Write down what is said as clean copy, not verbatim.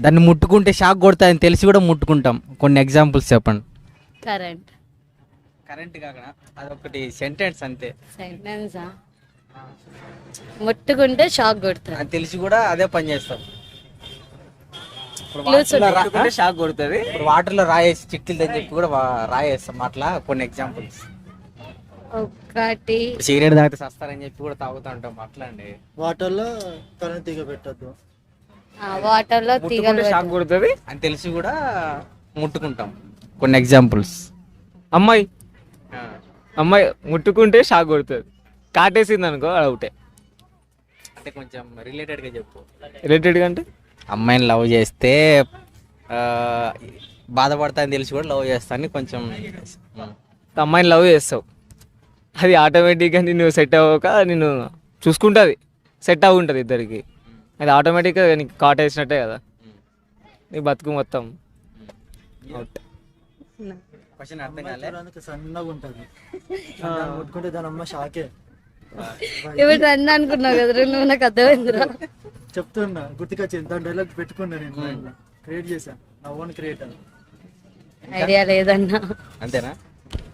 దాన్ని ముట్టుకుంటే షాక్ కొడతాయని తెలిసి కూడా ముట్టుకుంటాం. కొన్ని ఎగ్జాంపుల్స్ చెప్పండి. కరెంట్. కరెంట్ కాక అదొకటి సెంటెన్స్ అంతే. సెంటెన్సా? ముట్టుకుంటే షాక్ కొడుతుంది అది తెలిసి కూడా అదే పని చేస్తాం. షాక్ కొడుతుంది. ఇప్పుడు వాటర్లో రాయేసి చిట్టిల్ అని చెప్పి కూడా రాయేస్తాం. అట్లా కొన్ని ఎగ్జాంపుల్స్. ఒకటి సిగరెట్ తాగితే సస్తారని చెప్పి కూడా తాగుతూ ఉంటాం. అట్లా అండి. వాటర్లో కరెంట్ తీగ పెట్టద్దు. వాటర్లో తీగలు షాక్ కొడుతుంది అని తెలిసి కూడా ముట్టుకుంటాం. కొన్ని ఎగ్జాంపుల్స్. అమ్మాయి అమ్మాయి ముట్టుకుంటే షాక్ కొడుతుంది. కాటేసింది అనుకో అవుటే. అంటే కొంచెం రిలేటెడ్గా చెప్పు. రిలేటెడ్గా అంటే అమ్మాయిని లవ్ చేస్తే బాధపడతా అని తెలిసి కూడా లవ్ చేస్తాను కొంచెం. అమ్మాయిని లవ్ చేస్తావు, అది ఆటోమేటిక్గా నిన్ను సెట్ అవ్వక నిన్ను చూసుకుంటుంది, సెట్ అవ్వ ఉంటుంది ఇద్దరికి. అది ఆటోమేటిక్గా నీకు కాటేసినట్టే కదా, నీ బతుకు మొత్తం అవుట్. క్వశ్చన్ అర్థం కాలే. చూడడానికి సన్నగా ఉంటుంది, ముట్టుకుంటే దాని అమ్మ షాకే. ఇప్పుడు రన్ అనుకున్నావు కదా నువ్వు, నాకు అర్థమైందిరా. చెప్తున్నా, గుర్తుకొచ్చింది. దాని డైలాగ్ పెట్టుకున్నా నేను, క్రియేట్ చేశాను, నా ఓన్ క్రియేటర్. ఐడియా లేదన్నా. అంతేనా?